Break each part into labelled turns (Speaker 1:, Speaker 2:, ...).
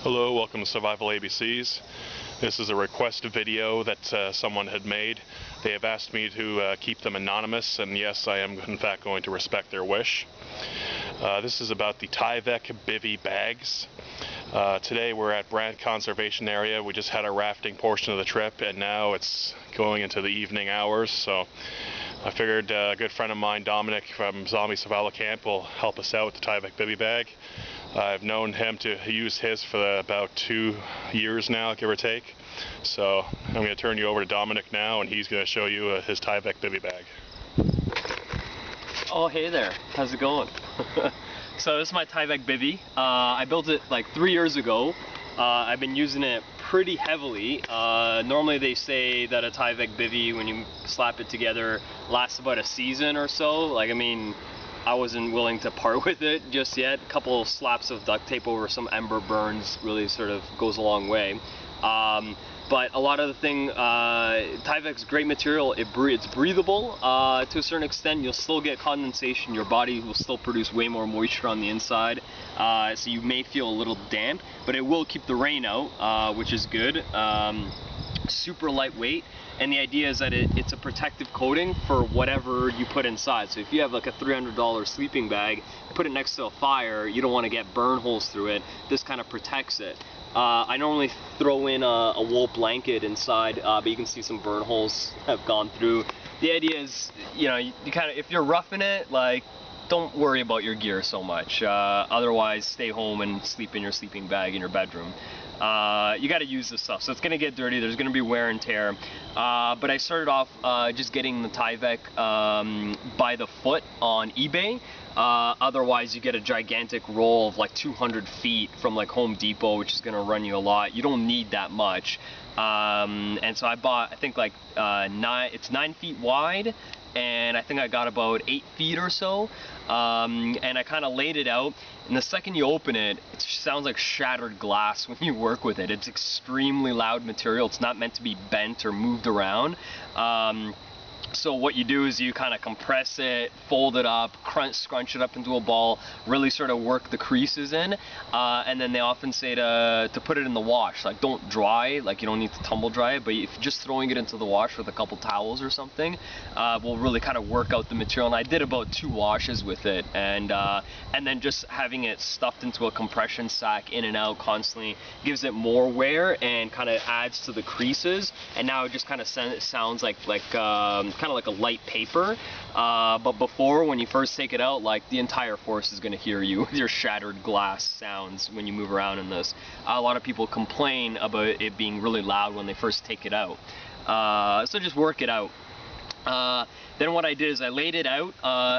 Speaker 1: Hello, welcome to Survival ABCs. This is a request video that someone had made. They have asked me to keep them anonymous, and yes, I am in fact going to respect their wish. This is about the Tyvek Bivy Bags. Today we're at Brant Conservation Area. We just had our rafting portion of the trip, and now it's going into the evening hours, so I figured a good friend of mine, Dominic from Zombie Survival Camp, will help us out with the Tyvek Bivy Bag. I've known him to use his for about 2 years now, give or take. So I'm going to turn you over to Dominic now, and he's going to show you his Tyvek Bivy Bag.
Speaker 2: Oh, hey there. How's it going? So this is my Tyvek Bivy. I built it like 3 years ago. I've been using it pretty heavily. Normally they say that a Tyvek Bivy, when you slap it together, lasts about a season or so. Like, I mean, I wasn't willing to part with it just yet. A couple of slaps of duct tape over some ember burns really sort of goes a long way. But a lot of the thing, Tyvek's great material. It's breathable to a certain extent. You'll still get condensation. Your body will still produce way more moisture on the inside. So you may feel a little damp, but it will keep the rain out, which is good. Super lightweight, and the idea is that it's a protective coating for whatever you put inside. So if you have like a $300 sleeping bag, put it next to a fire, you don't want to get burn holes through it. This kind of protects it. I normally throw in a wool blanket inside, but you can see some burn holes have gone through. The idea is, you know, you kind of, if you're roughing it, like, don't worry about your gear so much. Otherwise, stay home and sleep in your sleeping bag in your bedroom. You got to use this stuff, so it's going to get dirty. There's going to be wear and tear. But I started off just getting the Tyvek by the foot on eBay. Otherwise, you get a gigantic roll of like 200 feet from like Home Depot, which is going to run you a lot. You don't need that much. And so I bought, I think like it's 9 feet wide, and I think I got about 8 feet or so. And I kind of laid it out, and the second you open it, it sounds like shattered glass when you work with it. It's extremely loud material. It's not meant to be bent or moved around. So what you do is you kind of compress it, fold it up, scrunch it up into a ball, really sort of work the creases in, and then they often say to put it in the wash. Like, don't dry, like you don't need to tumble dry it, but if just throwing it into the wash with a couple towels or something will really kind of work out the material. And I did about 2 washes with it, and then just having it stuffed into a compression sack in and out constantly gives it more wear and kind of adds to the creases. And now it just kind of sounds like kind of like a light paper, but before, when you first take it out, like, the entire forest is going to hear you with your shattered glass sounds when you move around in this. A lot of people complain about it being really loud when they first take it out, so just work it out. Then what I did is I laid it out,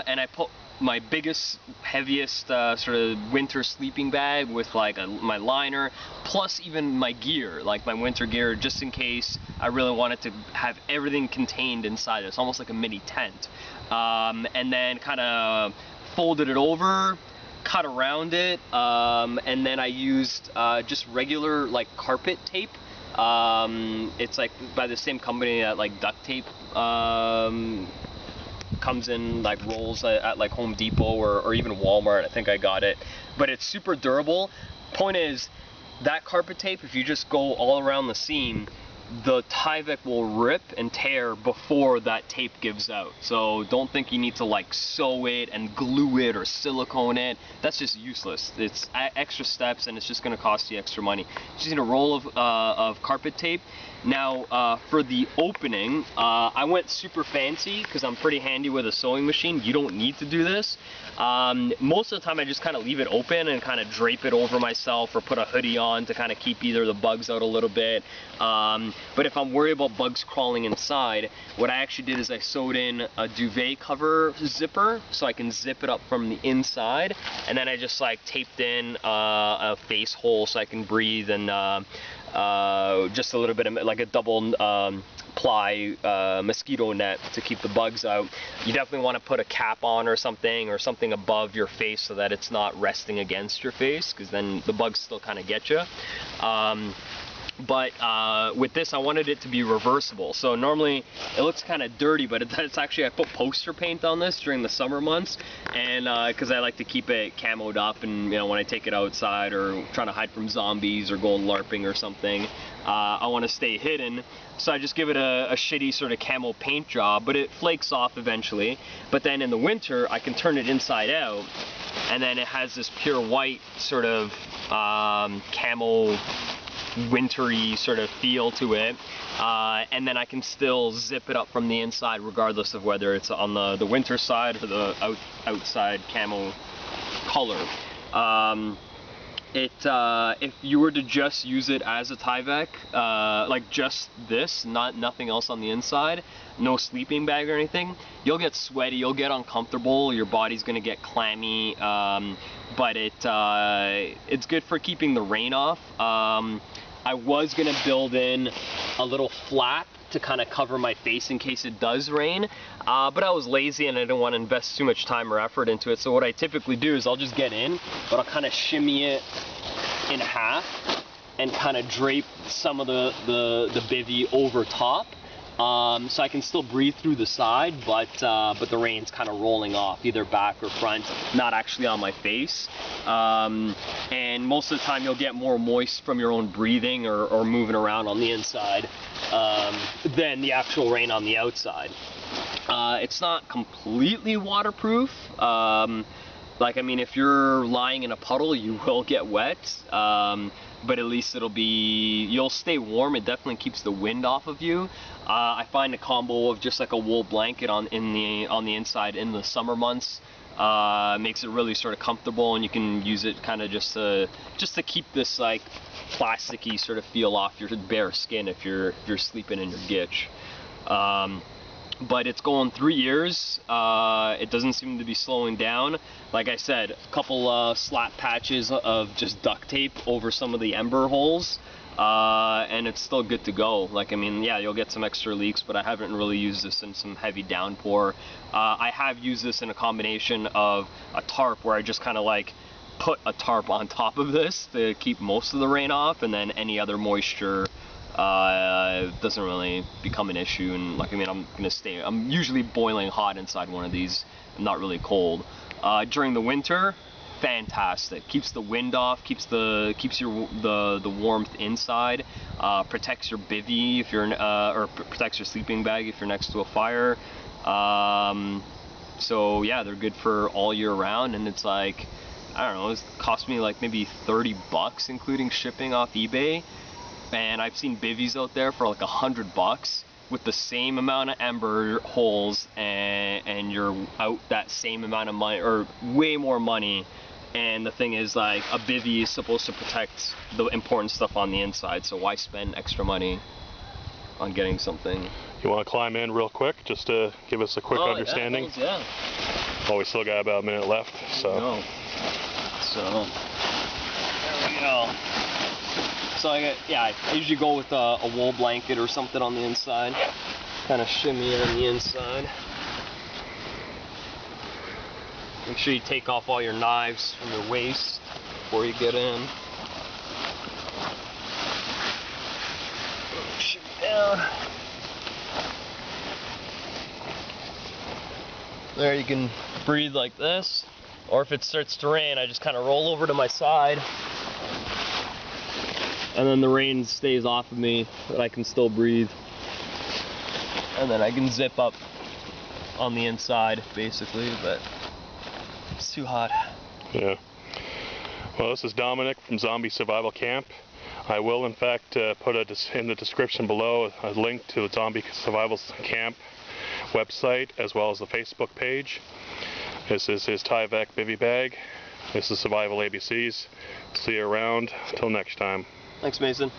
Speaker 2: and I put my biggest, heaviest sort of winter sleeping bag with like my liner, plus even my gear, like my winter gear, just in case I really wanted to have everything contained inside it. It's almost like a mini tent. And then kind of folded it over, cut around it, and then I used just regular like carpet tape. It's like by the same company that like duct tape comes in like rolls at like Home Depot or even Walmart. I think I got it, but it's super durable. Point is, that carpet tape, if you just go all around the seam, the Tyvek will rip and tear before that tape gives out. So don't think you need to like sew it and glue it or silicone it. That's just useless. It's extra steps, and it's just going to cost you extra money. You just need a roll of carpet tape. Now for the opening, I went super fancy because I'm pretty handy with a sewing machine. You don't need to do this. Most of the time I just kind of leave it open and kind of drape it over myself, or put a hoodie on to kind of keep either the bugs out a little bit. But if I'm worried about bugs crawling inside, what I actually did is I sewed in a duvet cover zipper so I can zip it up from the inside, and then I just like taped in a face hole so I can breathe, and just a little bit of like a double ply mosquito net to keep the bugs out. You definitely want to put a cap on or something above your face so that it's not resting against your face, because then the bugs still kind of get you. But with this, I wanted it to be reversible. So normally it looks kind of dirty, but it's actually, I put poster paint on this during the summer months, and because I like to keep it camoed up, and you know, when I take it outside or trying to hide from zombies or going LARPing or something, I want to stay hidden. So I just give it a shitty sort of camo paint job, but it flakes off eventually. But then in the winter, I can turn it inside out, and then it has this pure white sort of camo wintry sort of feel to it, and then I can still zip it up from the inside regardless of whether it's on the winter side or the outside camo color. If you were to just use it as a Tyvek, like just this, nothing else on the inside, no sleeping bag or anything, you'll get sweaty, you'll get uncomfortable, your body's gonna get clammy, but it's good for keeping the rain off. I was gonna build in a little flap to kind of cover my face in case it does rain, but I was lazy and I didn't want to invest too much time or effort into it. So what I typically do is I'll just get in, but I'll kind of shimmy it in half and kind of drape some of the bivy over top, so I can still breathe through the side, but the rain's kind of rolling off either back or front, not actually on my face. And most of the time you'll get more moist from your own breathing or moving around on the inside than the actual rain on the outside. It's not completely waterproof. Like, I mean, if you're lying in a puddle, you will get wet, but at least you'll stay warm. It definitely keeps the wind off of you. I find a combo of just like a wool blanket on the inside in the summer months makes it really sort of comfortable, and you can use it kind of just to keep this like plasticky sort of feel off your bare skin if you're sleeping in your gitch. But it's going 3 years. It doesn't seem to be slowing down. Like I said, a couple slap patches of just duct tape over some of the ember holes, and it's still good to go. Like, I mean, yeah, you'll get some extra leaks, but I haven't really used this in some heavy downpour. I have used this in a combination of a tarp, where I just kind of like put a tarp on top of this to keep most of the rain off, and then any other moisture doesn't really become an issue. And like, I mean, I'm usually boiling hot inside one of these. I'm not really cold. During the winter, fantastic. Keeps the wind off, keeps the warmth inside, protects your bivy if you're or protects your sleeping bag if you're next to a fire. So yeah, they're good for all year round, and it's like, I don't know, it cost me like maybe 30 bucks including shipping off eBay. And I've seen bivvies out there for like $100 with the same amount of ember holes, and you're out that same amount of money, or way more money. And the thing is, like, a bivvy is supposed to protect the important stuff on the inside, so why spend extra money on getting something?
Speaker 1: You want to climb in real quick just to give us a quick understanding?
Speaker 2: Yeah.
Speaker 1: Well, we still got about a minute left, so.
Speaker 2: So there we go. So I usually go with a wool blanket or something on the inside, kind of shimmy it on the inside. Make sure you take off all your knives from your waist before you get in. Shimmy down. There, you can breathe like this, or if it starts to rain, I just kind of roll over to my side, and then the rain stays off of me, but I can still breathe. And then I can zip up on the inside, basically, but it's too hot.
Speaker 1: Yeah. Well, this is Dominic from Zombie Survival Camp. I will, in fact, put in the description below a link to the Zombie Survival Camp website, as well as the Facebook page. This is his Tyvek Bivy Bag. This is Survival ABCs. See you around. Till next time.
Speaker 2: Thanks, Mason.